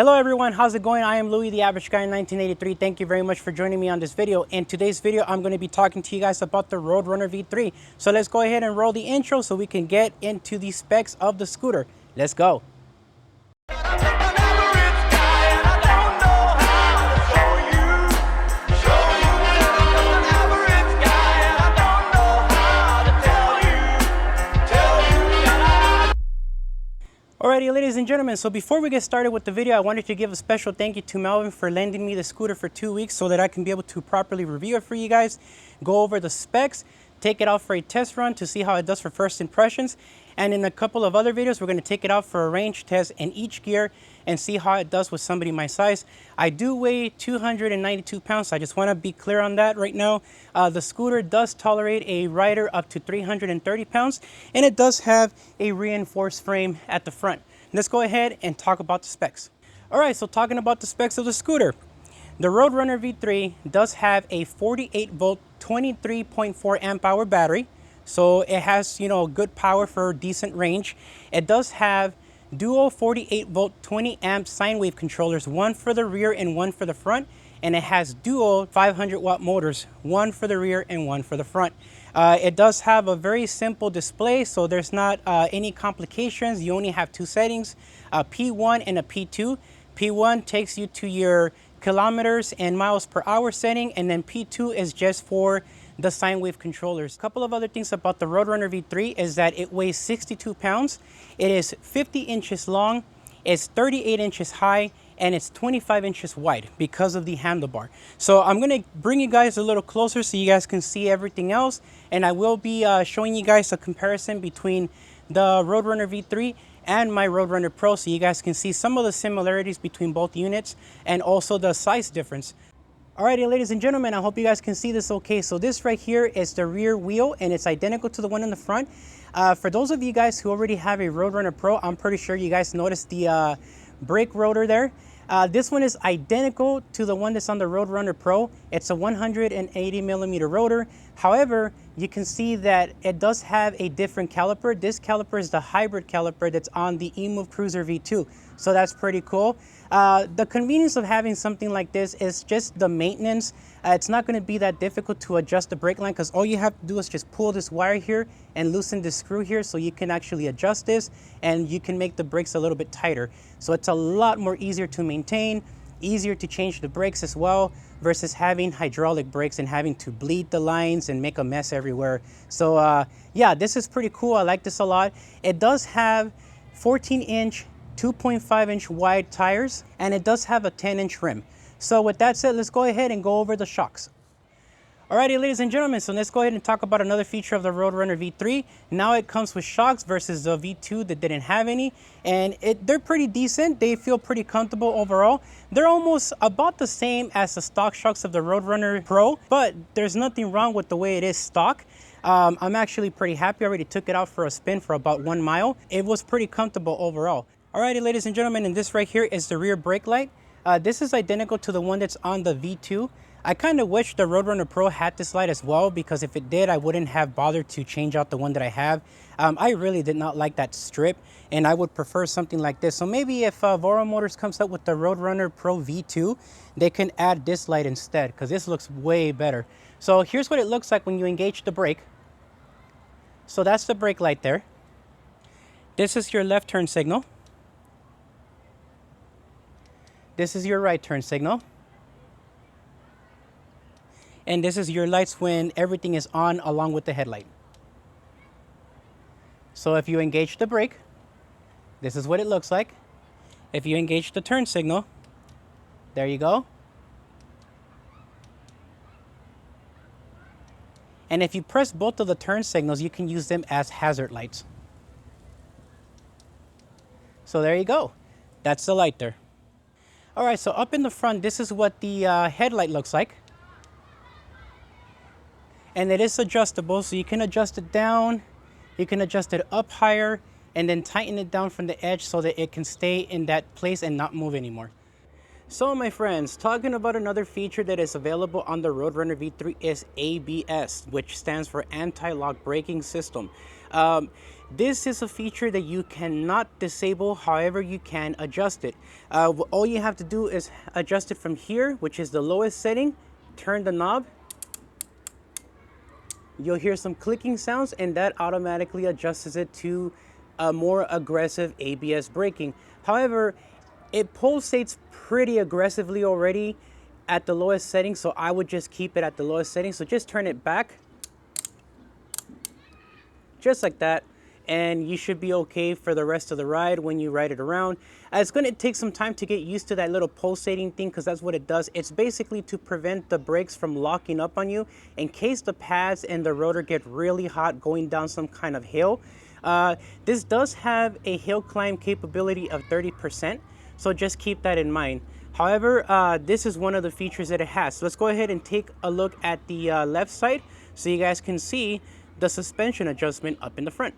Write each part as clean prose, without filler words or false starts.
Hello everyone, how's it going? I am Louis, the average guy in 1983. Thank you very much for joining me on this video. In today's video, I'm going to be talking to you guys about the Roadrunner V3. So let's go ahead and roll the intro so we can get into the specs of the scooter. Let's go. Alrighty, ladies and gentlemen, so before we get started with the video, I wanted to give a special thank you to Melvin for lending me the scooter for 2 weeks so that I can be able to properly review it for you guys, go over the specs, take it out for a test run to see how it does for first impressions, and in a couple of other videos, we're going to take it out for a range test in each gear and see how it does with somebody my size. I do weigh 292 pounds, so I just want to be clear on that right now. The scooter does tolerate a rider up to 330 pounds, and it does have a reinforced frame at the front. Let's go ahead and talk about the specs. All right, so talking about the specs of the scooter. The Roadrunner V3 does have a 48 volt, 23.4 amp hour battery. So it has, good power for decent range. It does have dual 48 volt, 20 amp sine wave controllers, one for the rear and one for the front. And it has dual 500 watt motors, one for the rear and one for the front. It does have a very simple display, so there's not any complications. You only have two settings, a P1 and a P2. P1 takes you to your kilometers and miles per hour setting, and then P2 is just for the sine wave controllers. A couple of other things about the Roadrunner V3 is that it weighs 62 pounds. It is 50 inches long, it's 38 inches high, and it's 25 inches wide because of the handlebar. So I'm gonna bring you guys a little closer so you guys can see everything else, and I will be showing you guys a comparison between the Roadrunner V3 and my Roadrunner Pro so you guys can see some of the similarities between both units and also the size difference. Alrighty, ladies and gentlemen, I hope you guys can see this okay. So this right here is the rear wheel, and it's identical to the one in the front. For those of you guys who already have a Roadrunner Pro, I'm pretty sure you guys noticed the brake rotor there. This one is identical to the one that's on the Roadrunner Pro. It's a 180 millimeter rotor. However, you can see that it does have a different caliper. This caliper is the hybrid caliper that's on the Emove Cruiser V2. So that's pretty cool. The convenience of having something like this is just the maintenance. It's not going to be that difficult to adjust the brake line because all you have to do is just pull this wire here and loosen this screw here so you can actually adjust this and you can make the brakes a little bit tighter. So it's a lot more easier to maintain, easier to change the brakes as well versus having hydraulic brakes and having to bleed the lines and make a mess everywhere. So yeah, this is pretty cool. I like this a lot. It does have 14-inch 2.5-inch wide tires, and it does have a 10-inch rim. So with that said, let's go ahead and go over the shocks. Alrighty, ladies and gentlemen, so let's go ahead and talk about another feature of the Roadrunner V3. Now it comes with shocks versus the V2 that didn't have any, and they're pretty decent. They feel pretty comfortable overall. They're almost about the same as the stock shocks of the Roadrunner Pro, but there's nothing wrong with the way it is stock. I'm actually pretty happy. I already took it out for a spin for about 1 mile. It was pretty comfortable overall. Alrighty, ladies and gentlemen, and this right here is the rear brake light. This is identical to the one that's on the V2. I kind of wish the Roadrunner Pro had this light as well, because if it did, I wouldn't have bothered to change out the one that I have. I really did not like that strip, and I would prefer something like this. So maybe if Voro Motors comes up with the Roadrunner Pro V2, they can add this light instead, because this looks way better. So here's what it looks like when you engage the brake. So that's the brake light there. This is your left turn signal. This is your right turn signal. And this is your lights when everything is on along with the headlight. So if you engage the brake, this is what it looks like. If you engage the turn signal, there you go. And if you press both of the turn signals, you can use them as hazard lights. So there you go. That's the light there. All right, so up in the front, this is what the headlight looks like. And it is adjustable, so you can adjust it down, you can adjust it up higher, and then tighten it down from the edge so that it can stay in that place and not move anymore. So my friends, talking about another feature that is available on the Roadrunner V3 is ABS, which stands for Anti-Lock Braking System. This is a feature that you cannot disable, however you can adjust it. All you have to do is adjust it from here, which is the lowest setting, turn the knob, you'll hear some clicking sounds, and that automatically adjusts it to a more aggressive ABS braking. However, it pulsates pretty aggressively already at the lowest setting, so I would just keep it at the lowest setting. So just turn it back, just like that, and you should be okay for the rest of the ride when you ride it around. It's going to take some time to get used to that little pulsating thing, because that's what it does. It's basically to prevent the brakes from locking up on you in case the pads and the rotor get really hot going down some kind of hill. This does have a hill climb capability of 30%, so just keep that in mind. However, this is one of the features that it has. So let's go ahead and take a look at the left side so you guys can see the suspension adjustment up in the front.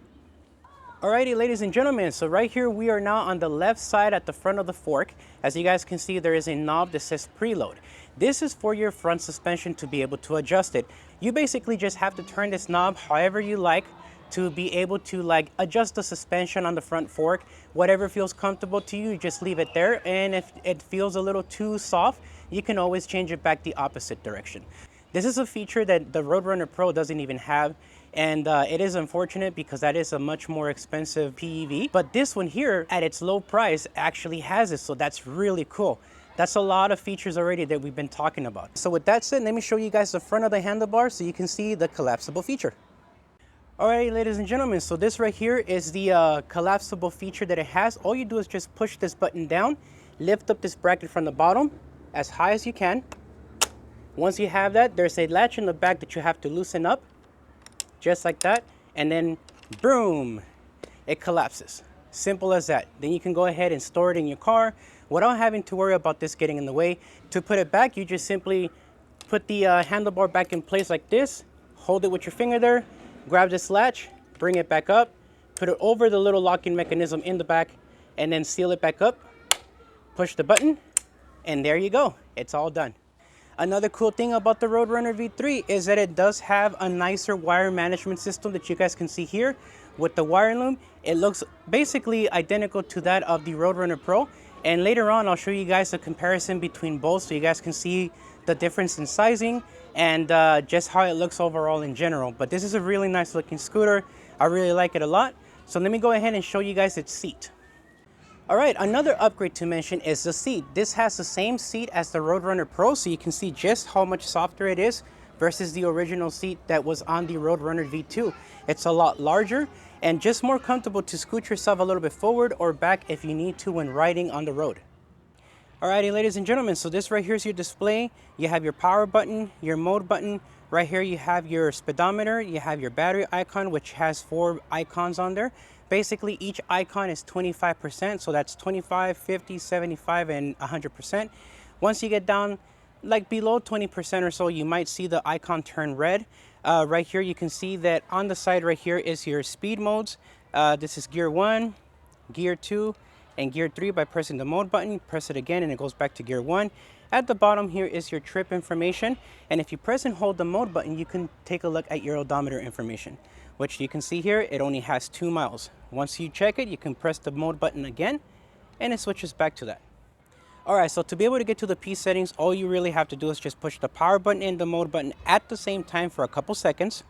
Alrighty, ladies and gentlemen, so right here we are now on the left side at the front of the fork. As you guys can see, there is a knob that says preload. This is for your front suspension to be able to adjust it. You basically just have to turn this knob however you like to be able to adjust the suspension on the front fork. Whatever feels comfortable to you, just leave it there. And if it feels a little too soft, you can always change it back the opposite direction. This is a feature that the Roadrunner Pro doesn't even have. And it is unfortunate because that is a much more expensive PEV. But this one here, at its low price, actually has it. So that's really cool. That's a lot of features already that we've been talking about. So with that said, let me show you guys the front of the handlebar so you can see the collapsible feature. Alright, ladies and gentlemen, so this right here is the collapsible feature that it has. All you do is just push this button down, lift up this bracket from the bottom as high as you can. Once you have that, there's a latch in the back that you have to loosen up, just like that, and then boom, it collapses. Simple as that. Then you can go ahead and store it in your car without having to worry about this getting in the way. To put it back, you just simply put the handlebar back in place like this, hold it with your finger there, grab this latch, bring it back up, put it over the little locking mechanism in the back, and then seal it back up, push the button, and there you go. It's all done. Another cool thing about the Roadrunner V3 is that it does have a nicer wire management system that you guys can see here with the wire loom. It looks basically identical to that of the Roadrunner Pro. And later on, I'll show you guys a comparison between both so you guys can see the difference in sizing and just how it looks overall in general. But this is a really nice looking scooter. I really like it a lot. So let me go ahead and show you guys its seat. All right, another upgrade to mention is the seat. This has the same seat as the Roadrunner Pro, so you can see just how much softer it is versus the original seat that was on the Roadrunner V2. It's a lot larger and just more comfortable to scoot yourself a little bit forward or back if you need to when riding on the road. Alrighty, ladies and gentlemen, so this right here is your display. You have your power button, your mode button. Right here you have your speedometer, you have your battery icon, which has 4 icons on there. Basically, each icon is 25%, so that's 25, 50, 75, and 100%. Once you get down like below 20% or so, you might see the icon turn red. Right here, you can see that on the side right here is your speed modes. This is gear 1, gear 2, and gear 3 by pressing the mode button. Press it again and it goes back to gear 1. At the bottom here is your trip information. And if you press and hold the mode button, you can take a look at your odometer information, which you can see here, it only has 2 miles. Once you check it, you can press the mode button again and it switches back to that. All right, so to be able to get to the P settings, all you really have to do is just push the power button and the mode button at the same time for a couple seconds,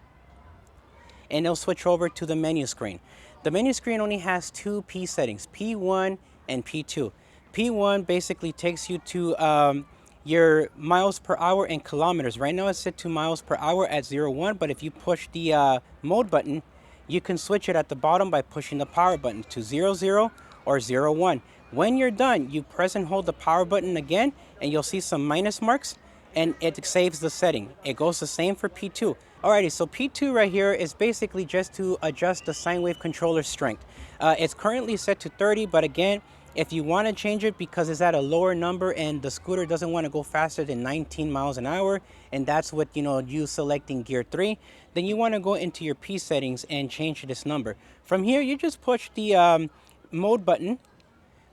and it'll switch over to the menu screen. The menu screen only has 2 P settings, P1 and P2. P1 basically takes you to your miles per hour and kilometers. Right now it's set to miles per hour at 0.1, but if you push the mode button, you can switch it at the bottom by pushing the power button to 0.0 or 0.1. When you're done, you press and hold the power button again, and you'll see some minus marks, and it saves the setting. It goes the same for P2. Alrighty, so P2 right here is basically just to adjust the sine wave controller strength. It's currently set to 30, but again, if you want to change it because it's at a lower number and the scooter doesn't want to go faster than 19 miles an hour, and that's what you selecting gear 3, then you want to go into your P settings and change this number. From here, you just push the mode button.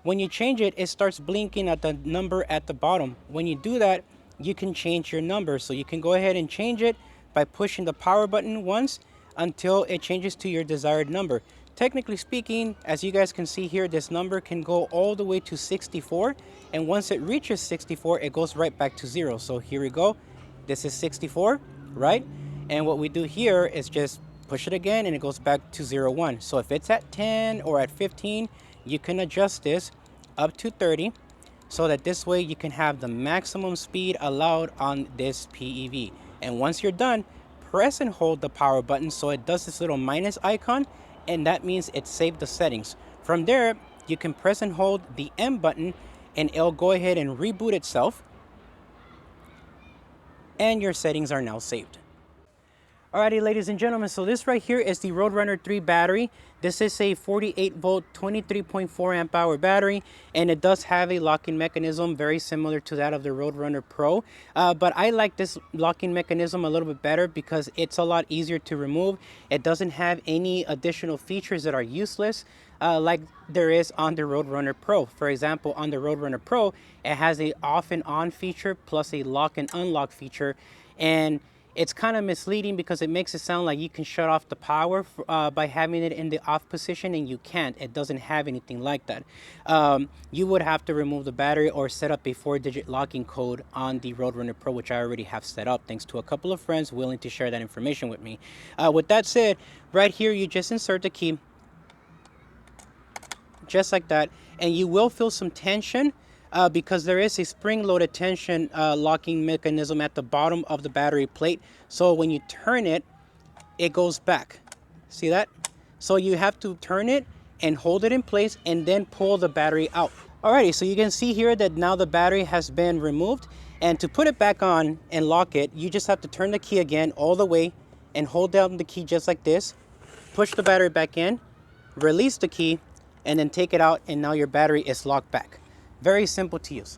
When you change it, it starts blinking at the number at the bottom. When you do that, you can change your number. So you can go ahead and change it by pushing the power button once. until it changes to your desired number. Technically speaking, as you guys can see here, this number can go all the way to 64, and once it reaches 64, it goes right back to 0. So here we go. This is 64, right? And what we do here is just push it again and it goes back to 0, 1. So if it's at 10 or at 15, you can adjust this up to 30, so that this way you can have the maximum speed allowed on this PEV. And once you're done, press and hold the power button so it does this little minus icon, and that means it saved the settings. From there, you can press and hold the M button and it'll go ahead and reboot itself, and your settings are now saved. Alrighty, ladies and gentlemen, so this right here is the Roadrunner 3 battery. This is a 48 volt, 23.4 amp hour battery, and it does have a locking mechanism very similar to that of the Roadrunner Pro. But I like this locking mechanism a little bit better because it's a lot easier to remove. It doesn't have any additional features that are useless, like there is on the Roadrunner Pro. For example, on the Roadrunner Pro, it has a off and on feature plus a lock and unlock feature, and it's kind of misleading because it makes it sound like you can shut off the power by having it in the off position, and you can't. It doesn't have anything like that. You would have to remove the battery or set up a 4-digit locking code on the Roadrunner Pro, which I already have set up thanks to a couple of friends willing to share that information with me. With that said, right here you just insert the key just like that, and you will feel some tension because there is a spring-loaded tension locking mechanism at the bottom of the battery plate. So when you turn it, it goes back. See that? So you have to turn it and hold it in place and then pull the battery out. Alrighty, so you can see here that now the battery has been removed, and to put it back on and lock it, you just have to turn the key again all the way and hold down the key just like this. Push the battery back in, release the key, and then take it out, and now your battery is locked back. Very simple to use.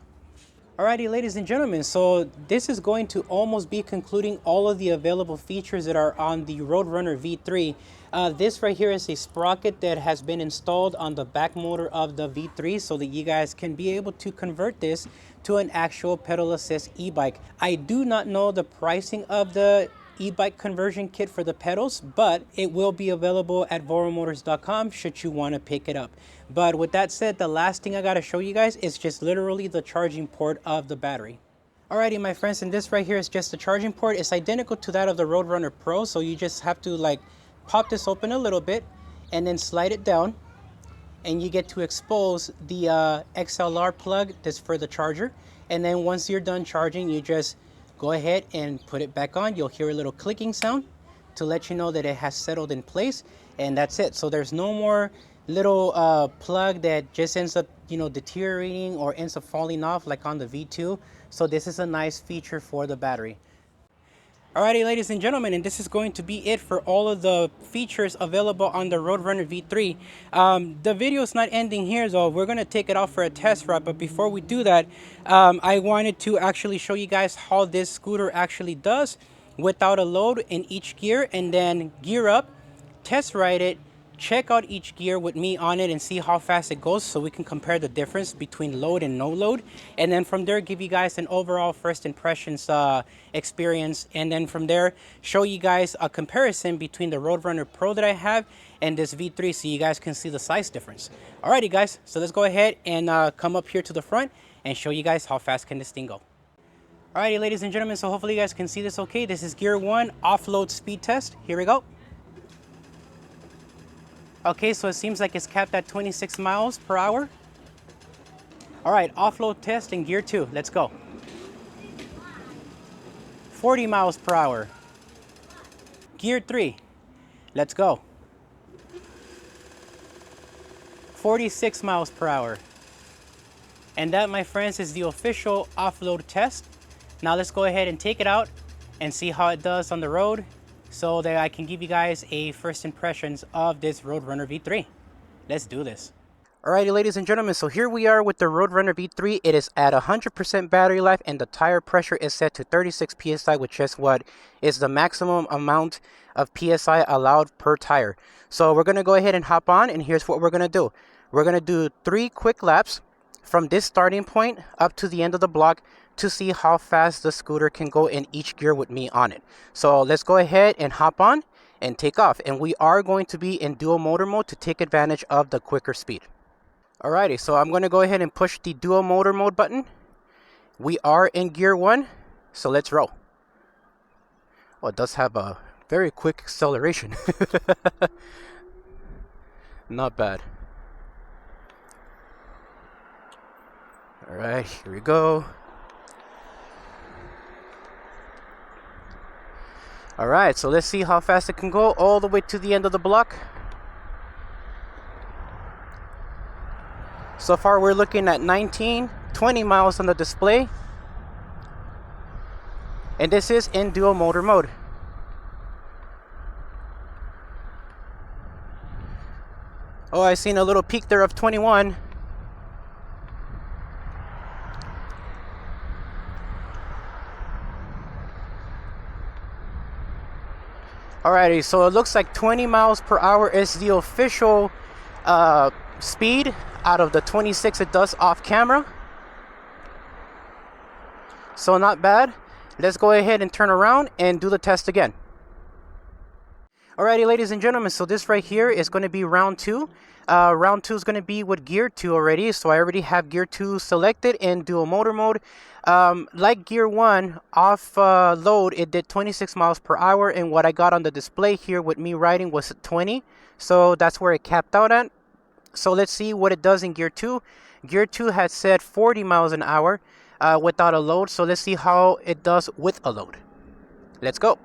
Alrighty, ladies and gentlemen, so this is going to almost be concluding all of the available features that are on the Roadrunner V3. This right here is a sprocket that has been installed on the back motor of the V3 so that you guys can be able to convert this to an actual pedal assist e-bike. I do not know the pricing of the e-bike conversion kit for the pedals, but it will be available at voromotors.com should you want to pick it up. But with that said, the last thing I got to show you guys is just literally the charging port of the battery. Alrighty, my friends, and this right here is just the charging port. It's identical to that of the Roadrunner Pro, so you just have to like pop this open a little bit and then slide it down, and you get to expose the XLR plug that's for the charger. And then once you're done charging, you just go ahead and put it back on. You'll hear a little clicking sound to let you know that it has settled in place, and that's it. So there's no more little plug that just ends up, you know, deteriorating or ends up falling off like on the V2. So this is a nice feature for the battery. Alrighty, ladies and gentlemen, and this is going to be it for all of the features available on the Roadrunner V3. The video is not ending here, though. We're going to take it out for a test ride, but before we do that, I wanted to actually show you guys how this scooter actually does without a load in each gear, and then gear up, test ride it, check out each gear with me on it and see how fast it goes so we can compare the difference between load and no load, and then from there give you guys an overall first impressions experience, and then from there show you guys a comparison between the Roadrunner Pro that I have and this V3 so you guys can see the size difference. Alrighty guys, so let's go ahead and come up here to the front and show you guys how fast can this thing go. Alrighty, ladies and gentlemen, so hopefully you guys can see this okay. This is gear 1 offload speed test. Here we go. Okay, so it seems like it's capped at 26 miles per hour. All right, offload test in gear 2. Let's go. 40 miles per hour. Gear 3. Let's go. 46 miles per hour. And that, my friends, is the official offload test. Now let's go ahead and take it out and see how it does on the road, so that I can give you guys a first impressions of this Roadrunner V3. Let's do this. Alrighty, ladies and gentlemen, so here we are with the Roadrunner V3. It is at 100% battery life, and the tire pressure is set to 36 PSI, which is what is the maximum amount of PSI allowed per tire. So we're gonna go ahead and hop on, and here's what we're gonna do. We're gonna do 3 quick laps from this starting point up to the end of the block to see how fast the scooter can go in each gear with me on it. So let's go ahead and hop on and take off. And we are going to be in dual motor mode to take advantage of the quicker speed. Alrighty, so I'm going to go ahead and push the dual motor mode button. We are in gear 1, so let's roll. Well, it does have a very quick acceleration. Not bad. Alright, here we go. Alright, so let's see how fast it can go all the way to the end of the block. So far we're looking at 20 miles on the display. And this is in dual motor mode. Oh, I seen a little peak there of 21. Alrighty, so it looks like 20 miles per hour is the official speed out of the 26 it does off camera. So not bad. Let's go ahead and turn around and do the test again. Alrighty, ladies and gentlemen, so this right here is going to be round 2. Round 2 is going to be with gear 2 already, so I already have gear 2 selected in dual motor mode. Like gear 1, off load, it did 26 miles per hour, and what I got on the display here with me riding was 20, so that's where it capped out at. So let's see what it does in gear 2. Gear 2 had said 40 miles an hour without a load, so let's see how it does with a load. Let's go.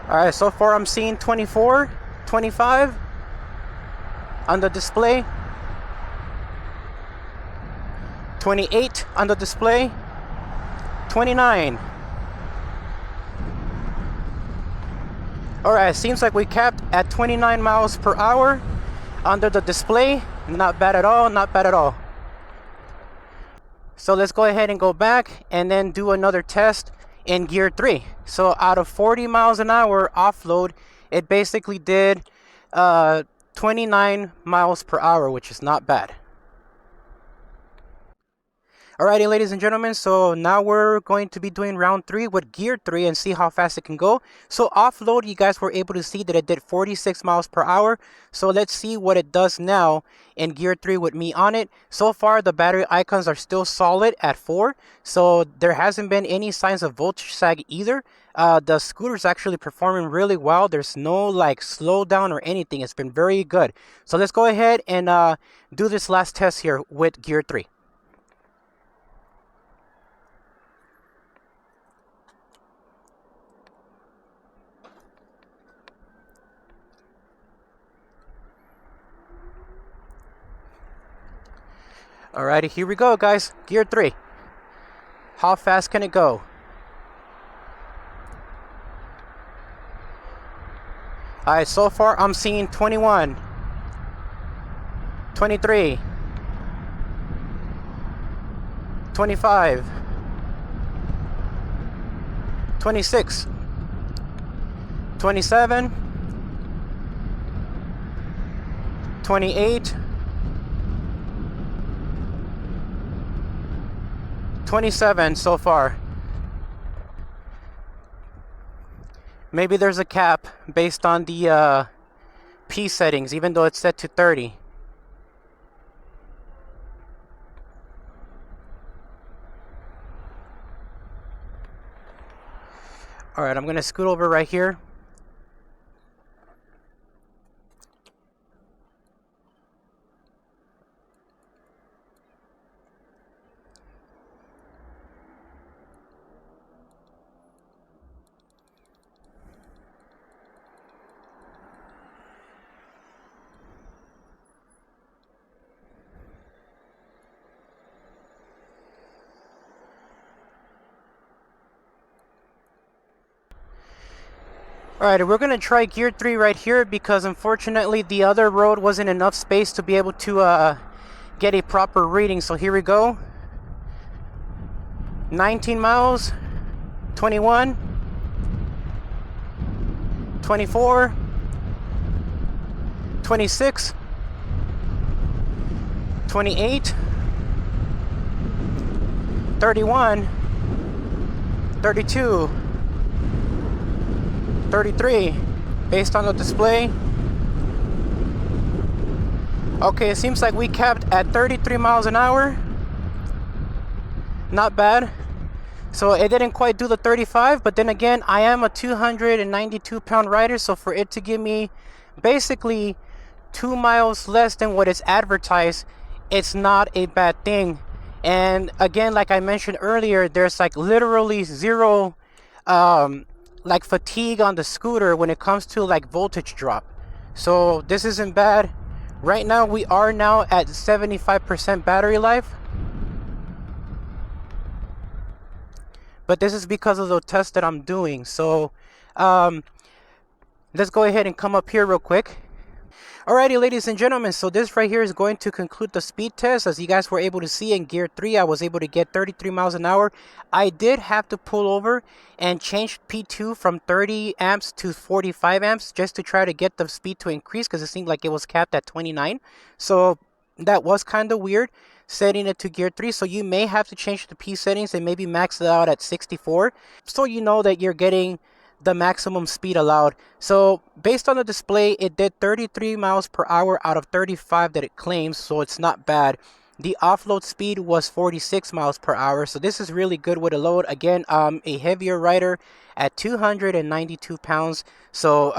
Alright, so far I'm seeing 24, 25 on the display, 28 on the display, 29. Alright, seems like we capped at 29 miles per hour under the display. Not bad at all, not bad at all. So let's go ahead and go back and then do another test in gear 3. So out of 40 miles an hour offload, it basically did 29 miles per hour, which is not bad. Alrighty, ladies and gentlemen, so now we're going to be doing round 3 with gear 3 and see how fast it can go. So offload, you guys were able to see that it did 46 miles per hour. So let's see what it does now in gear 3 with me on it. So far, the battery icons are still solid at 4. So there hasn't been any signs of voltage sag either. The scooter's actually performing really well. There's no like slowdown or anything. It's been very good. So let's go ahead and do this last test here with gear 3. Alrighty, here we go, guys. Gear 3. How fast can it go? Alright, so far I'm seeing 21, 23, 25, 26, 27, 28, 27 so far. Maybe there's a cap based on the P settings, even though it's set to 30. Alright, I'm going to scoot over right here. Alright, we're gonna try gear 3 right here because unfortunately the other road wasn't enough space to be able to get a proper reading. So here we go. 19 miles, 21, 24, 26, 28, 31, 32, 33, based on the display. Okay, it seems like we capped at 33 miles an hour. Not bad. So it didn't quite do the 35, but then again, I am a 292 pound rider, so for it to give me basically 2 miles less than what is advertised, it's not a bad thing. And again, like I mentioned earlier, there's like literally zero like fatigue on the scooter when it comes to like voltage drop. So this isn't bad. Right now we are now at 75% battery life, but this is because of the test that I'm doing. So let's go ahead and come up here real quick. Alrighty, ladies and gentlemen, so this right here is going to conclude the speed test. As you guys were able to see in gear 3, I was able to get 33 miles an hour. I did have to pull over and change P2 from 30 amps to 45 amps just to try to get the speed to increase because it seemed like it was capped at 29. So that was kind of weird, setting it to gear 3. So you may have to change the P settings and maybe max it out at 64 so you know that you're getting the maximum speed allowed. So based on the display, it did 33 miles per hour out of 35 that it claims, so it's not bad. The offload speed was 46 miles per hour, so this is really good with a load. Again, a heavier rider at 292 pounds, so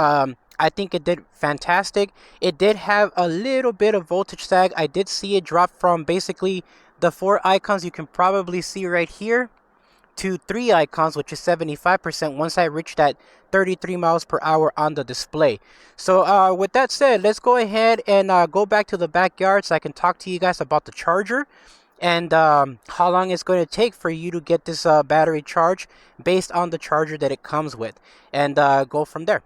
I think it did fantastic. It did have a little bit of voltage sag. I did see it drop from basically the 4 icons you can probably see right here to 3 icons, which is 75% once I reached that 33 miles per hour on the display. So with that said, let's go ahead and go back to the backyard so I can talk to you guys about the charger and how long it's going to take for you to get this battery charged based on the charger that it comes with, and go from there.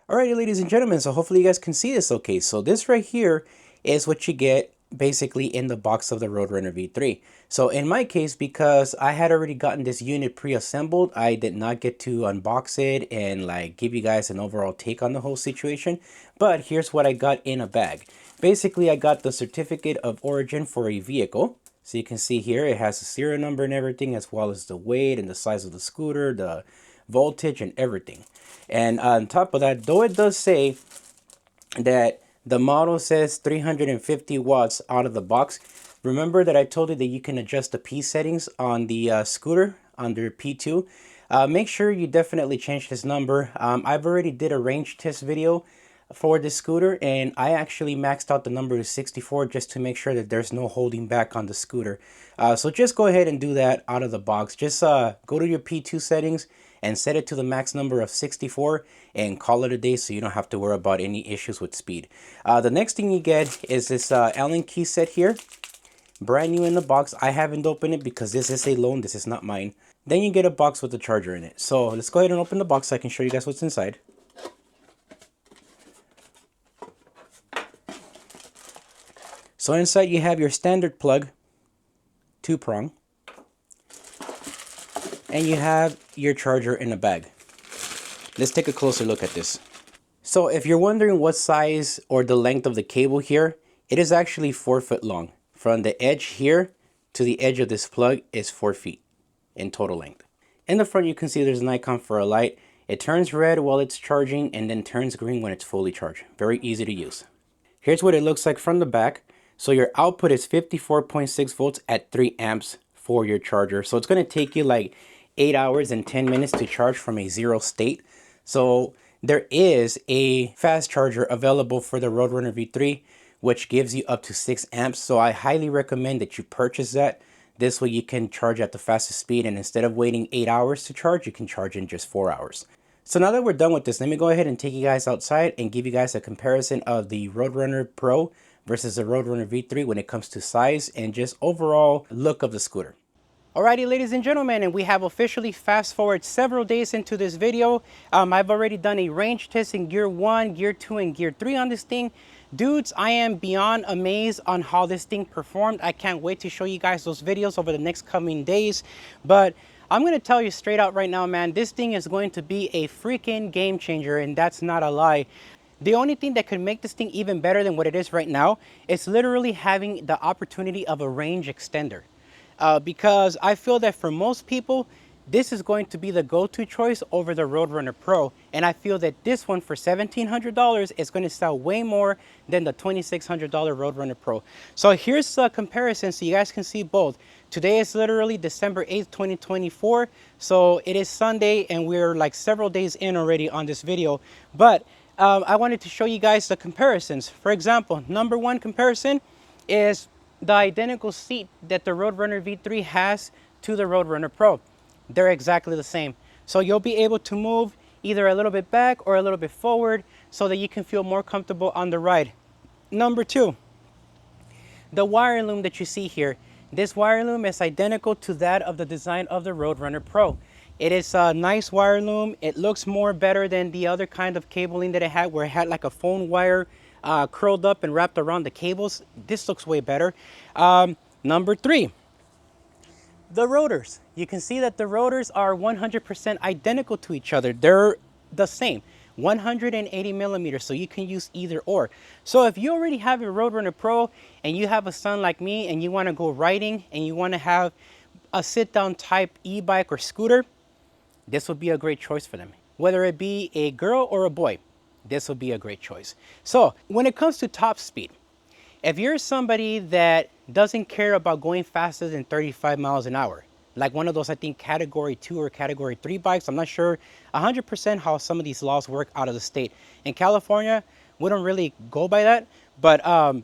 Alrighty, ladies and gentlemen, so hopefully you guys can see this okay. So this right here is what you get basically in the box of the Roadrunner V3. So in my case, because I had already gotten this unit pre-assembled, I did not get to unbox it and like give you guys an overall take on the whole situation. But here's what I got in a bag. Basically, I got the certificate of origin for a vehicle. So you can see here, it has a serial number and everything, as well as the weight and the size of the scooter, the voltage and everything. And on top of that, though it does say that the model says 350 watts out of the box, remember that I told you that you can adjust the P settings on the scooter under P2. Make sure you definitely change this number. I've already did a range test video for this scooter, and I actually maxed out the number to 64 just to make sure that there's no holding back on the scooter. So just go ahead and do that out of the box. Just go to your P2 settings and set it to the max number of 64 and call it a day so you don't have to worry about any issues with speed. The next thing you get is this Allen key set here, brand new in the box. I haven't opened it because this is a loan, this is not mine. Then you get a box with the charger in it. So let's go ahead and open the box so I can show you guys what's inside. So inside you have your standard plug, 2-prong, and you have your charger in a bag. Let's take a closer look at this. So if you're wondering what size or the length of the cable here, it is actually 4 foot long. From the edge here to the edge of this plug is 4 feet in total length. In the front you can see there's an icon for a light. It turns red while it's charging and then turns green when it's fully charged. Very easy to use. Here's what it looks like from the back. So your output is 54.6 volts at 3 amps for your charger. So it's going to take you like 8 hours and 10 minutes to charge from a zero state. So there is a fast charger available for the Roadrunner V3, which gives you up to 6 amps. So I highly recommend that you purchase that. This way you can charge at the fastest speed, and instead of waiting 8 hours to charge, you can charge in just 4 hours. So now that we're done with this, let me go ahead and take you guys outside and give you guys a comparison of the Roadrunner Pro versus the Roadrunner V3 when it comes to size and just overall look of the scooter. Alrighty, ladies and gentlemen, and we have officially fast forward several days into this video. I've already done a range test in gear 1, gear 2, and gear 3 on this thing. Dudes, I am beyond amazed on how this thing performed. I can't wait to show you guys those videos over the next coming days. But I'm going to tell you straight out right now, man, this thing is going to be a freaking game changer, and that's not a lie. The only thing that could make this thing even better than what it is right now is literally having the opportunity of a range extender. Because I feel that for most people, this is going to be the go-to choice over the Roadrunner Pro. And I feel that this one for $1,700 is going to sell way more than the $2,600 Roadrunner Pro. So here's a comparison so you guys can see both. Today is literally December 8th, 2024. So it is Sunday and we're like several days in already on this video. But I wanted to show you guys the comparisons. For example, number one comparison is the identical seat that the Roadrunner V3 has to the Roadrunner Pro. They're exactly the same. So you'll be able to move either a little bit back or a little bit forward so that you can feel more comfortable on the ride. Number two, the wire loom that you see here. This wire loom is identical to that of the design of the Roadrunner Pro. It is a nice wire loom. It looks more better than the other kind of cabling that it had, where it had like a phone wire curled up and wrapped around the cables. This looks way better. Number three, the rotors. You can see that the rotors are 100% identical to each other. They're the same, 180 millimeters, so you can use either or. So if you already have your Roadrunner Pro and you have a son like me and you want to go riding and you want to have a sit-down type e-bike or scooter, this would be a great choice for them. Whether it be a girl or a boy, this would be a great choice. So when it comes to top speed, if you're somebody that doesn't care about going faster than 35 miles an hour, like one of those, I think, category 2 or category 3 bikes, I'm not sure 100% how some of these laws work out of the state. In California, we don't really go by that, but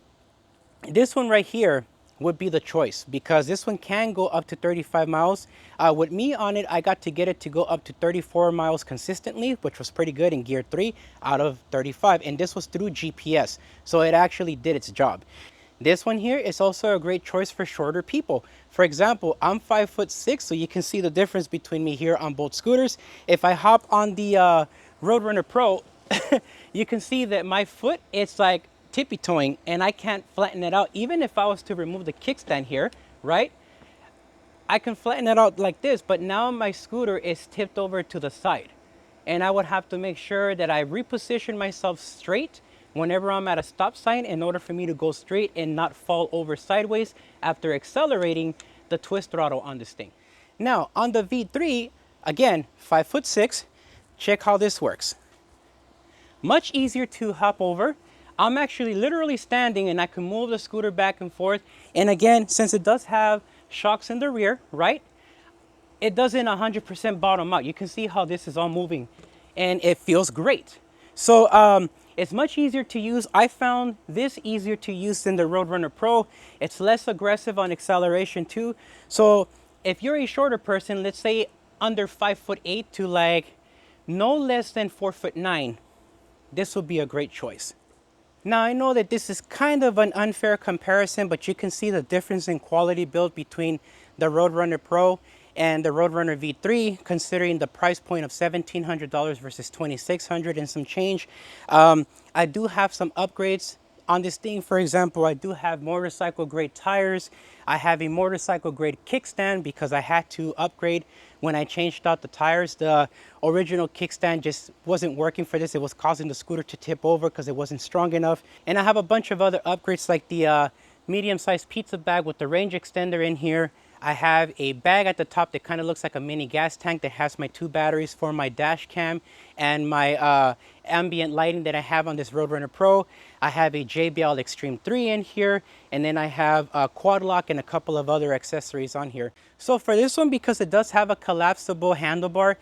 this one right here would be the choice, because this one can go up to 35 miles. With me on it, I got to get it to go up to 34 miles consistently, which was pretty good in gear 3 out of 35. And this was through GPS, so it actually did its job. This one here is also a great choice for shorter people. For example, I'm 5'6", so you can see the difference between me here on both scooters. If I hop on the Roadrunner Pro, you can see that my foot, it's like tippy-toeing and I can't flatten it out. Even if I was to remove the kickstand here, right, I can flatten it out like this, but now my scooter is tipped over to the side, and I would have to make sure that I reposition myself straight whenever I'm at a stop sign in order for me to go straight and not fall over sideways after accelerating the twist throttle on this thing. Now on the V3, again, 5'6", check how this works. Much easier to hop over. I'm actually literally standing and I can move the scooter back and forth. And again, since it does have shocks in the rear, right, it doesn't 100% bottom out. You can see how this is all moving and it feels great. So it's much easier to use. I found this easier to use than the Roadrunner Pro. It's less aggressive on acceleration too. So if you're a shorter person, let's say under 5'8" to like no less than 4'9", this would be a great choice. Now I know that this is kind of an unfair comparison, but you can see the difference in quality build between the Roadrunner Pro and the Roadrunner V3, considering the price point of $1,700 versus $2,600 and some change. I do have some upgrades on this thing. For example, I do have motorcycle grade tires. I have a motorcycle grade kickstand because I had to upgrade when I changed out the tires. The original kickstand just wasn't working for this. It was causing the scooter to tip over because it wasn't strong enough. And I have a bunch of other upgrades like the medium-sized pizza bag with the range extender in here. I have a bag at the top that kind of looks like a mini gas tank that has my 2 batteries for my dash cam and my ambient lighting that I have on this Roadrunner Pro. I have a JBL Extreme 3 in here, and then I have a quad lock and a couple of other accessories on here. So for this one, because it does have a collapsible handlebar,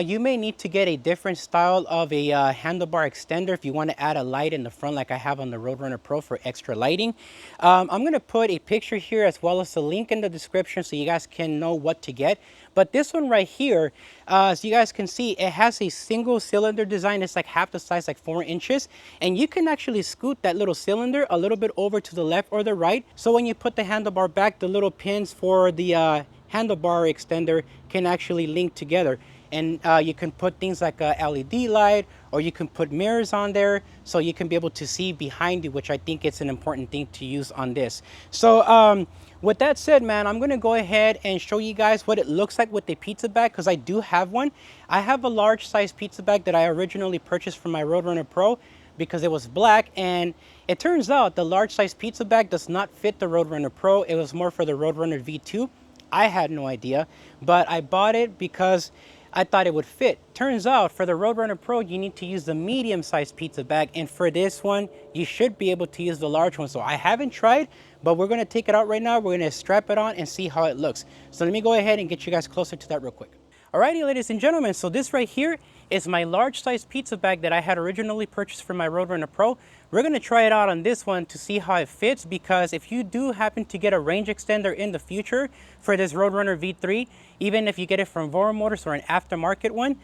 you may need to get a different style of a handlebar extender if you want to add a light in the front like I have on the Roadrunner Pro for extra lighting. I'm going to put a picture here as well as a link in the description so you guys can know what to get. But this one right here, as you guys can see, it has a single cylinder design. It's like half the size, like 4 inches. And you can actually scoot that little cylinder a little bit over to the left or the right. So when you put the handlebar back, the little pins for the handlebar extender can actually link together. And you can put things like a LED light, or you can put mirrors on there so you can be able to see behind you, which I think it's an important thing to use on this. So with that said, man, I'm gonna go ahead and show you guys what it looks like with the pizza bag, because I do have one. I have a large size pizza bag that I originally purchased from my Roadrunner Pro because it was black, and it turns out the large size pizza bag does not fit the Roadrunner Pro. It was more for the Roadrunner V2. I had no idea, but I bought it because I thought it would fit. Turns out for the Roadrunner Pro, you need to use the medium sized pizza bag, and for this one, you should be able to use the large one. So I haven't tried, but we're gonna take it out right now. We're gonna strap it on and see how it looks. So let me go ahead and get you guys closer to that real quick. Alrighty, ladies and gentlemen, so this right here is my large size pizza bag that I had originally purchased for my Roadrunner Pro. We're gonna try it out on this one to see how it fits, because if you do happen to get a range extender in the future for this Roadrunner V3, even if you get it from Vora Motors or an aftermarket one,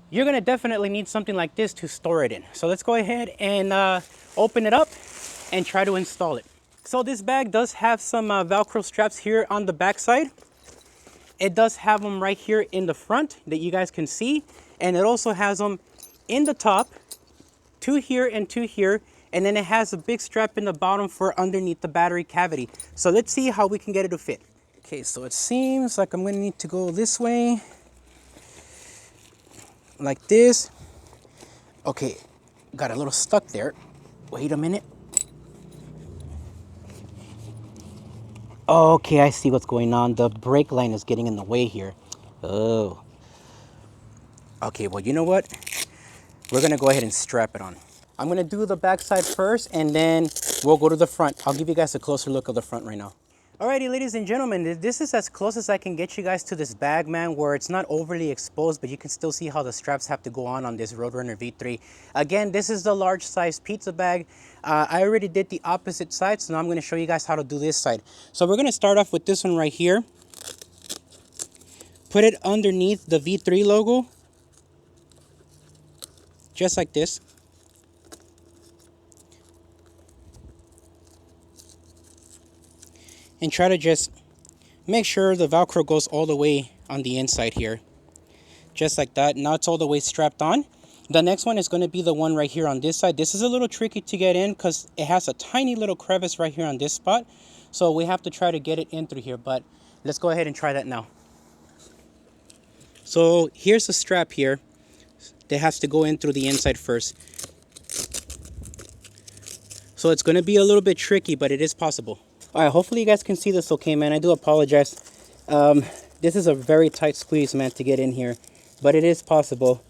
you're gonna definitely need something like this to store it in. So let's go ahead and open it up and try to install it. So this bag does have some Velcro straps here on the back side. It does have them right here in the front that you guys can see, and it also has them in the top, two here and two here, and then it has a big strap in the bottom for underneath the battery cavity. So let's see how we can get it to fit. Okay, so it seems like I'm gonna need to go this way, like this. Okay, got a little stuck there. Wait a minute. Okay, I see what's going on. The brake line is getting in the way here. Oh. Okay, well, you know what? We're gonna go ahead and strap it on. I'm gonna do the back side first, and then we'll go to the front. I'll give you guys a closer look of the front right now. Alrighty, ladies and gentlemen, this is as close as I can get you guys to this bag, man, where it's not overly exposed, but you can still see how the straps have to go on this Roadrunner V3. Again, this is the large size pizza bag. I already did the opposite side, so now I'm gonna show you guys how to do this side. So we're gonna start off with this one right here. Put it underneath the V3 logo, just like this. And try to just make sure the Velcro goes all the way on the inside here. Just like that. Now it's all the way strapped on. The next one is going to be the one right here on this side. This is a little tricky to get in because it has a tiny little crevice right here on this spot. So we have to try to get it in through here, but let's go ahead and try that now. So here's the strap here that has to go in through the inside first. So it's going to be a little bit tricky, but it is possible. All right, hopefully you guys can see this okay, man. I do apologize. This is a very tight squeeze, man, to get in here, but it is possible.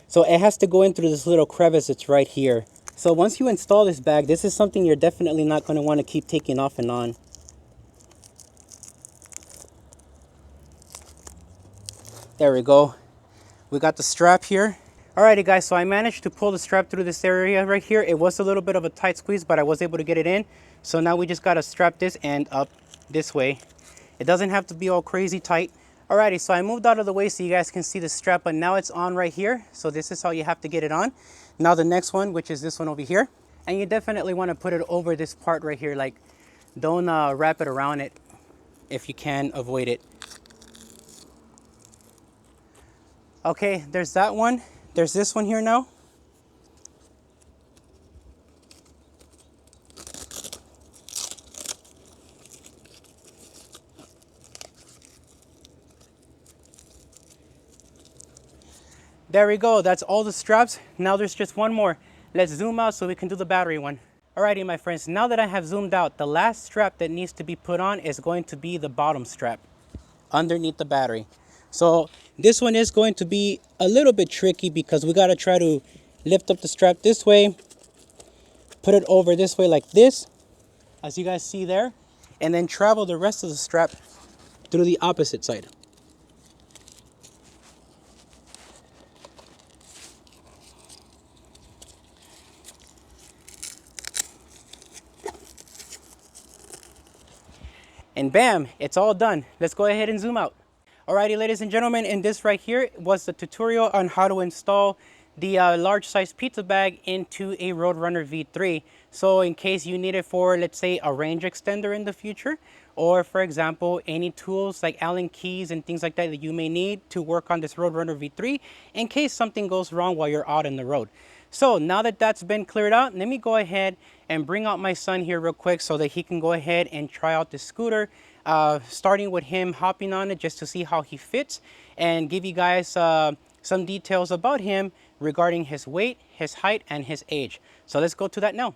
So it has to go in through this little crevice that's right here. So once you install this bag, this is something you're definitely not going to want to keep taking off and on. There we go. We got the strap here. Alrighty guys, so I managed to pull the strap through this area right here. It was a little bit of a tight squeeze, but I was able to get it in. So now we just gotta strap this end up this way. It doesn't have to be all crazy tight. Alrighty, so I moved out of the way so you guys can see the strap, but now it's on right here. So this is how you have to get it on. Now the next one, which is this one over here. And you definitely wanna put it over this part right here. Like, don't wrap it around it if you can avoid it. Okay, there's that one. There's this one here now. There we go. That's all the straps. Now there's just one more. Let's zoom out so we can do the battery one. Alrighty, my friends. Now that I have zoomed out, the last strap that needs to be put on is going to be the bottom strap underneath the battery. So this one is going to be a little bit tricky because we got to try to lift up the strap this way, put it over this way like this, as you guys see there, and then travel the rest of the strap through the opposite side. And bam, it's all done. Let's go ahead and zoom out. Alrighty, ladies and gentlemen, and this right here was the tutorial on how to install the large size pizza bag into a Roadrunner V3. So in case you need it for, let's say, a range extender in the future, or for example, any tools like Allen keys and things like that that you may need to work on this Roadrunner V3 in case something goes wrong while you're out on the road. So now that that's been cleared out, let me go ahead and bring out my son here real quick so that he can go ahead and try out the scooter, starting with him hopping on it just to see how he fits and give you guys some details about him regarding his weight, his height, and his age. So let's go to that now.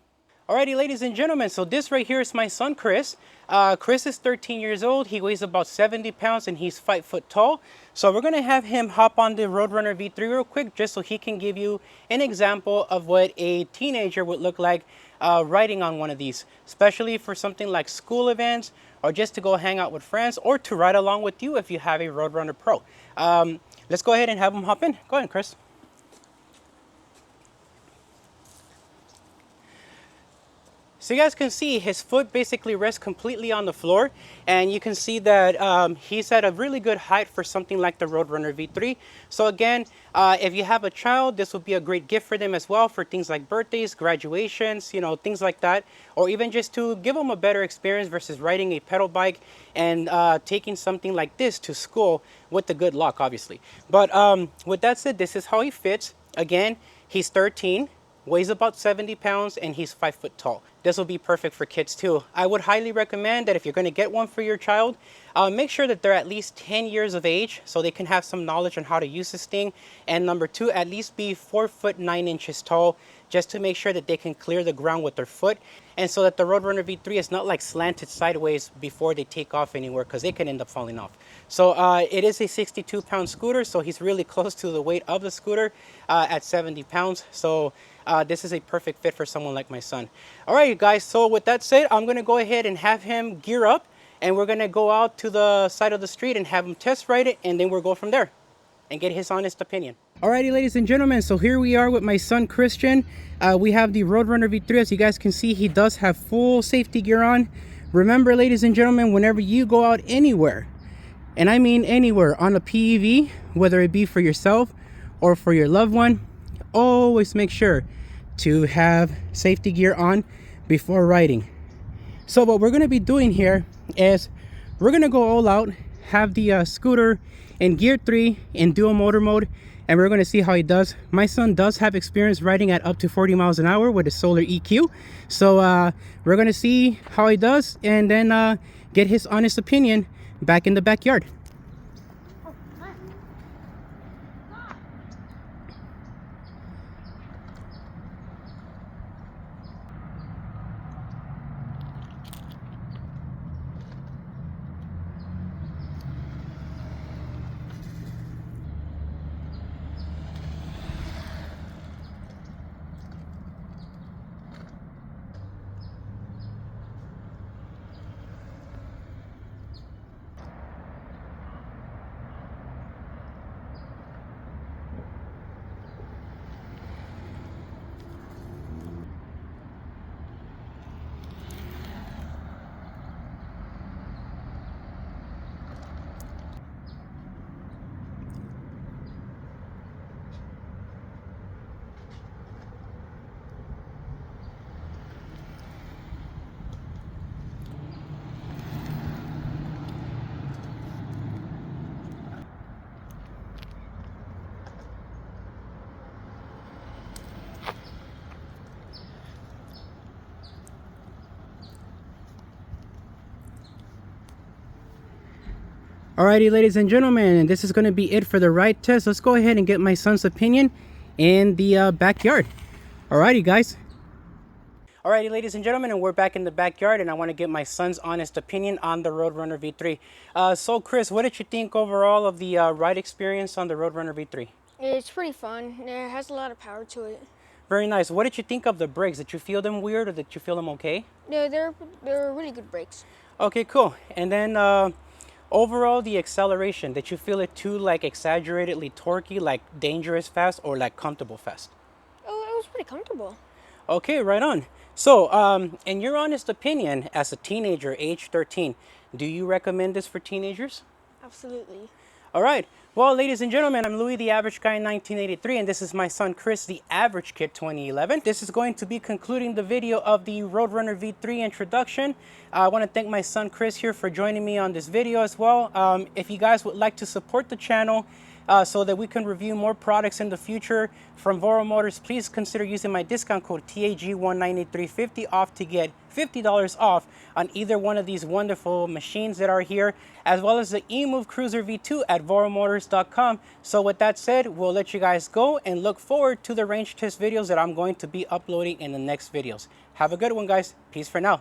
Alrighty, ladies and gentlemen, so this right here is my son, Chris. Chris is 13 years old. He weighs about 70 pounds and he's 5 foot tall. So we're gonna have him hop on the Roadrunner V3 real quick just so he can give you an example of what a teenager would look like riding on one of these, especially for something like school events or just to go hang out with friends or to ride along with you if you have a Roadrunner Pro. Let's go ahead and have him hop in. Go ahead, Chris. So you guys can see his foot basically rests completely on the floor, and you can see that he's at a really good height for something like the Roadrunner V3. So again, if you have a child, this would be a great gift for them as well for things like birthdays, graduations, you know, things like that, or even just to give them a better experience versus riding a pedal bike and taking something like this to school with the good luck, obviously. But with that said, this is how he fits. Again, he's 13. Weighs about 70 pounds and he's 5 foot tall. This will be perfect for kids too. I would highly recommend that if you're going to get one for your child, make sure that they're at least 10 years of age so they can have some knowledge on how to use this thing. And number two, at least be 4 foot 9 inches tall, just to make sure that they can clear the ground with their foot, and so that the Roadrunner V3 is not like slanted sideways before they take off anywhere, because they can end up falling off. So it is a 62-pound scooter, so he's really close to the weight of the scooter at 70 pounds. So this is a perfect fit for someone like my son. All right, you guys, so with that said, I'm gonna go ahead and have him gear up, and we're gonna go out to the side of the street and have him test ride it, and then we'll go from there and get his honest opinion. Alrighty, ladies and gentlemen, so here we are with my son Christian. We have the Roadrunner V3. As you guys can see, he does have full safety gear on. Remember, ladies and gentlemen, whenever you go out anywhere, and I mean anywhere on a PEV, whether it be for yourself or for your loved one, always make sure to have safety gear on before riding. So what we're going to be doing here is we're going to go all out, have the scooter in gear 3 in dual motor mode, and we're going to see how he does. My son does have experience riding at up to 40 miles an hour with a solar EQ. So we're going to see how he does and then get his honest opinion back in the backyard. Alrighty, ladies and gentlemen, this is going to be it for the ride test. Let's go ahead and get my son's opinion in the backyard. Alrighty, guys. Alrighty, ladies and gentlemen, and we're back in the backyard, and I want to get my son's honest opinion on the Roadrunner V3. So, Chris, what did you think overall of the ride experience on the Roadrunner V3? It's pretty fun. It has a lot of power to it. Very nice. What did you think of the brakes? Did you feel them weird, or did you feel them okay? Yeah, they're really good brakes. Okay, cool. And then overall, the acceleration, did you feel it too like exaggeratedly torquey, like dangerous fast, or like comfortable fast? Oh, it was pretty comfortable. Okay, right on. So, in your honest opinion, as a teenager, age 13, do you recommend this for teenagers? Absolutely. All right. Well, ladies and gentlemen, I'm Louis, the Average Guy in 1983, and this is my son Chris, the Average Kid 2011. This is going to be concluding the video of the Roadrunner V3 introduction. I want to thank my son Chris here for joining me on this video as well. If you guys would like to support the channel, so that we can review more products in the future from Voro Motors, please consider using my discount code TAG19350 off to get $50 off on either one of these wonderful machines that are here, as well as the Emove Cruiser V2 at voromotors.com. So with that said, we'll let you guys go and look forward to the range test videos that I'm going to be uploading in the next videos. Have a good one, guys. Peace for now.